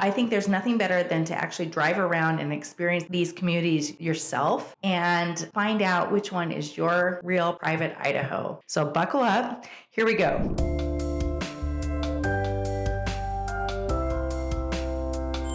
I think there's nothing better than to actually drive around and experience these communities yourself and find out which one is your real private Idaho. So buckle up. Here we go.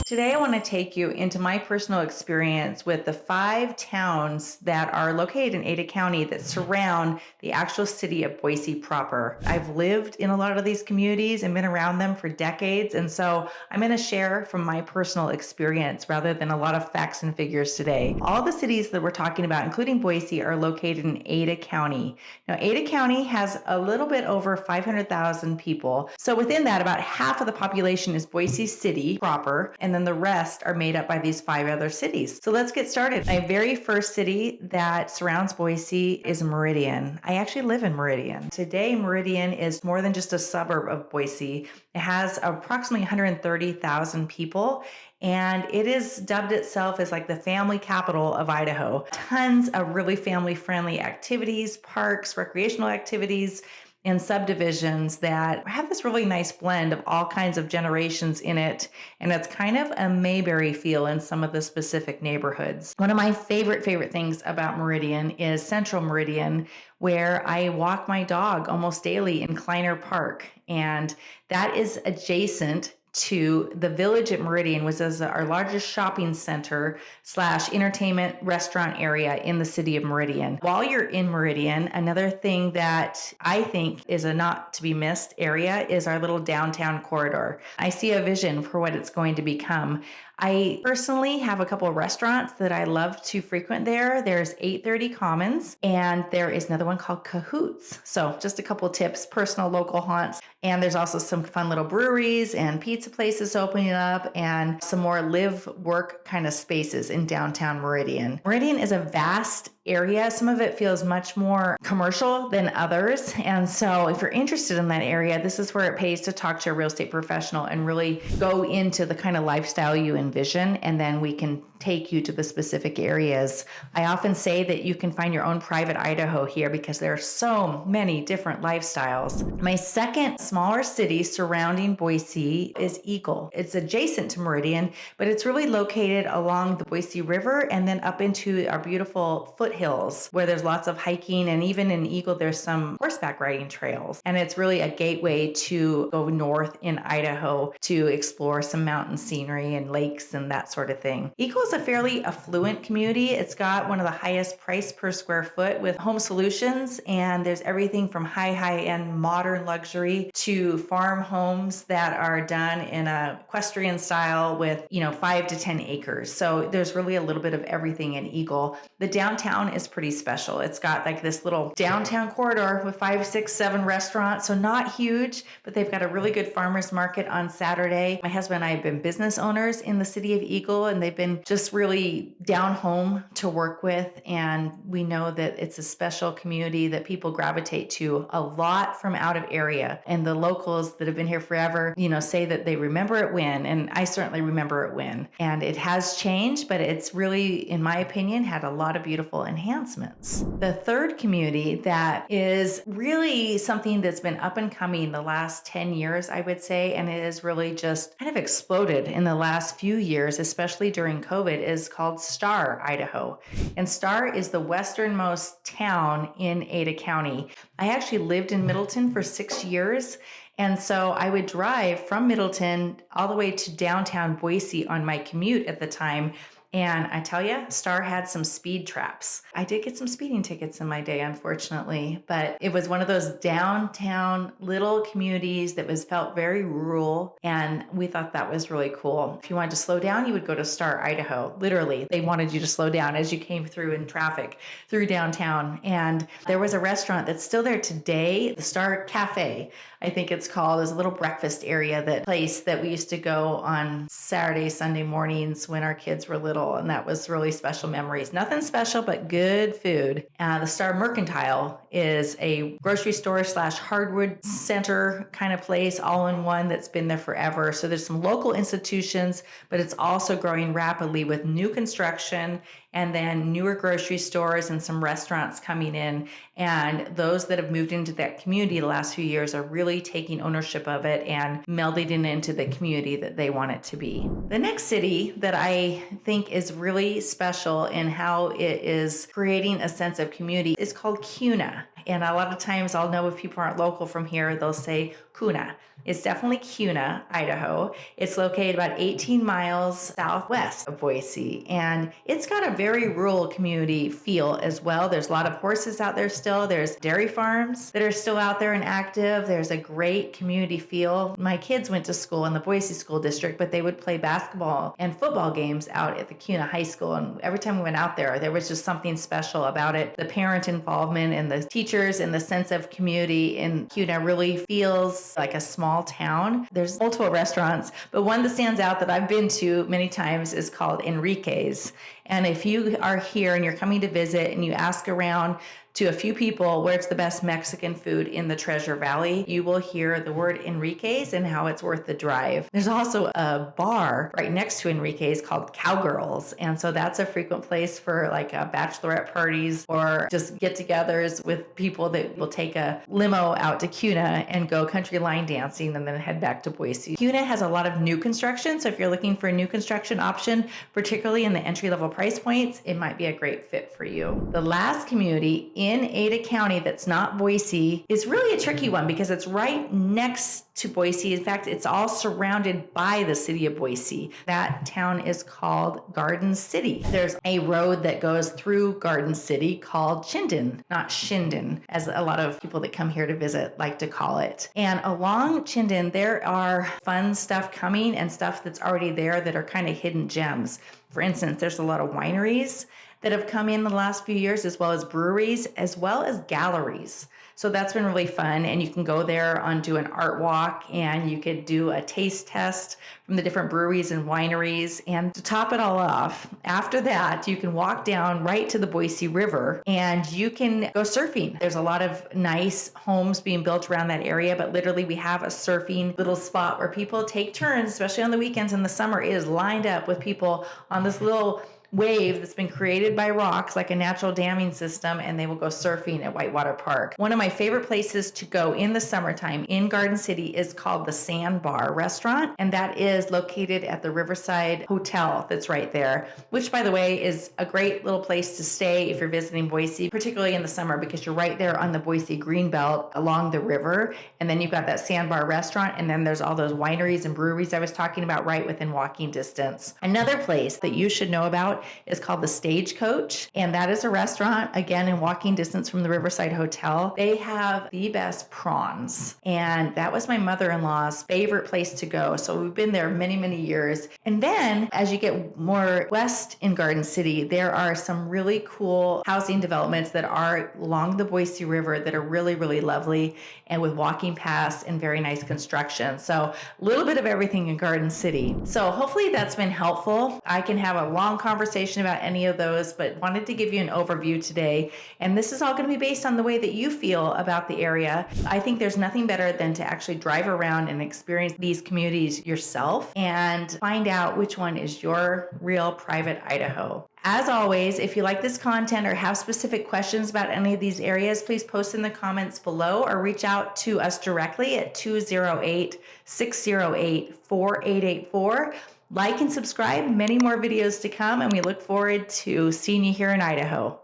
Today, I want to take you into my personal experience with the 5 towns that are located in Ada County that surround the actual city of Boise proper. I've lived in a lot of these communities and been around them for decades, and so I'm going to share from my personal experience rather than a lot of facts and figures today. All the cities that we're talking about, including Boise, are located in Ada County. Now, Ada County has a little bit over 500,000 people. So within that, about half of the population is Boise City proper, and then the rest are made up by these 5 other cities. So let's get started. My very first city that surrounds Boise is Meridian. I actually live in Meridian. Today, Meridian is more than just a suburb of Boise. It has approximately 130,000 people, and it is dubbed itself as like the family capital of Idaho. Tons of really family-friendly activities, parks, recreational activities, and subdivisions that have this really nice blend of all kinds of generations in it. And it's kind of a Mayberry feel in some of the specific neighborhoods. One of my favorite things about Meridian is Central Meridian, where I walk my dog almost daily in Kleiner Park. And that is adjacent to the village at Meridian, which is our largest shopping center / entertainment restaurant area in the city of Meridian. While you're in Meridian, another thing that I think is a not to be missed area is our little downtown corridor. I see a vision for what it's going to become. I personally have a couple of restaurants that I love to frequent there. There's 830 Commons, and there is another one called Cahoots. So just a couple of tips, personal local haunts. And there's also some fun little breweries and pizza places opening up and some more live work kind of spaces in downtown Meridian. Meridian is a vast area. Some of it feels much more commercial than others. And so if you're interested in that area, this is where it pays to talk to a real estate professional and really go into the kind of lifestyle you envision, and then we can take you to the specific areas. I often say that you can find your own private Idaho here because there are so many different lifestyles. My second smaller city surrounding Boise is Eagle. It's adjacent to Meridian, but it's really located along the Boise River and then up into our beautiful foothills where there's lots of hiking, and even in Eagle there's some horseback riding trails. And it's really a gateway to go north in Idaho to explore some mountain scenery and lakes and that sort of thing. Eagle is a fairly affluent community. It's got one of the highest price per square foot with home solutions, and there's everything from high-end modern luxury to farm homes that are done in a equestrian style with 5 to 10 acres. So there's really a little bit of everything in Eagle. The downtown is pretty special. It's got like this little downtown corridor with 5, 6, 7 restaurants. So not huge, but they've got a really good farmers market on Saturday. My husband and I have been business owners in the city of Eagle, and they've been just really down home to work with. And we know that it's a special community that people gravitate to a lot from out of area. And the locals that have been here forever, say that they remember it when, and I certainly remember it when. And it has changed, but it's really, in my opinion, had a lot of beautiful enhancements. The third community that is really something that's been up and coming the last 10 years, I would say, and it has really just kind of exploded in the last few years, especially during COVID, is called Star, Idaho. And Star is the westernmost town in Ada County. I actually lived in Middleton for 6 years. And so I would drive from Middleton all the way to downtown Boise on my commute at the time. And I tell you, Star had some speed traps. I did get some speeding tickets in my day, unfortunately, but it was one of those downtown little communities that felt very rural, and we thought that was really cool. If you wanted to slow down, you would go to Star, Idaho. Literally, they wanted you to slow down as you came through in traffic through downtown. And there was a restaurant that's still there today, the Star Cafe, I think it's called. There's a little breakfast area, that place that we used to go on Saturday, Sunday mornings when our kids were little. And that was really special memories. Nothing special, but good food. The Star Mercantile is a grocery store slash hardwood center kind of place, all in one, that's been there forever. So there's some local institutions, but it's also growing rapidly with new construction and then newer grocery stores and some restaurants coming in. And those that have moved into that community the last few years are really taking ownership of it and melding it into the community that they want it to be. The next city that I think is really special in how it is creating a sense of community is called Kuna. And a lot of times I'll know if people aren't local from here, they'll say Kuna. It's definitely Kuna, Idaho. It's located about 18 miles southwest of Boise, and it's got a very rural community feel as well. There's a lot of horses out there still. There's dairy farms that are still out there and active. There's a great community feel. My kids went to school in the Boise School District, but they would play basketball and football games out at the Kuna High School. And every time we went out there was just something special about it. The parent involvement and the teachers and the sense of community in Kuna really feels like a small town. There's multiple restaurants, but one that stands out that I've been to many times is called Enrique's. And if you are here and you're coming to visit and you ask around to a few people where's the best Mexican food in the Treasure Valley, you will hear the word Enrique's and how it's worth the drive. There's also a bar right next to Enrique's called Cowgirls. And so that's a frequent place for like bachelorette parties or just get-togethers with people that will take a limo out to Kuna and go country line dancing and then head back to Boise. Kuna has a lot of new construction. So if you're looking for a new construction option, particularly in the entry-level price points, it might be a great fit for you. The last community in Ada County that's not Boise is really a tricky one because it's right next to Boise. In fact, it's all surrounded by the city of Boise. That town is called Garden City. There's a road that goes through Garden City called Chinden, not Shinden, as a lot of people that come here to visit like to call it. And along Chinden, there are fun stuff coming and stuff that's already there that are kind of hidden gems. For instance, there's a lot of wineries that have come in the last few years, as well as breweries, as well as galleries. So that's been really fun. And you can go there and do an art walk, and you could do a taste test from the different breweries and wineries. And to top it all off, after that, you can walk down right to the Boise River and you can go surfing. There's a lot of nice homes being built around that area, but literally we have a surfing little spot where people take turns, especially on the weekends in the summer. It is lined up with people on this little wave that's been created by rocks, like a natural damming system, and they will go surfing at Whitewater Park. One of my favorite places to go in the summertime in Garden City is called the Sandbar Restaurant, and that is located at the Riverside Hotel that's right there, which, by the way, is a great little place to stay if you're visiting Boise, particularly in the summer, because you're right there on the Boise Greenbelt along the river, and then you've got that Sandbar Restaurant, and then there's all those wineries and breweries I was talking about right within walking distance. Another place that you should know about is called the Stagecoach, and that is a restaurant, again, in walking distance from the Riverside Hotel. They have the best prawns, and that was my mother-in-law's favorite place to go. So we've been there many, many years. And then as you get more west in Garden City, there are some really cool housing developments that are along the Boise River that are really, really lovely and with walking paths and very nice construction. So a little bit of everything in Garden City. So hopefully that's been helpful. I can have a long conversation about any of those, but wanted to give you an overview today. And this is all going to be based on the way that you feel about the area. I think there's nothing better than to actually drive around and experience these communities yourself and find out which one is your real private Idaho. As always, if you like this content or have specific questions about any of these areas, please post in the comments below or reach out to us directly at 208-608-4884. Like and subscribe, many more videos to come, and we look forward to seeing you here in Idaho.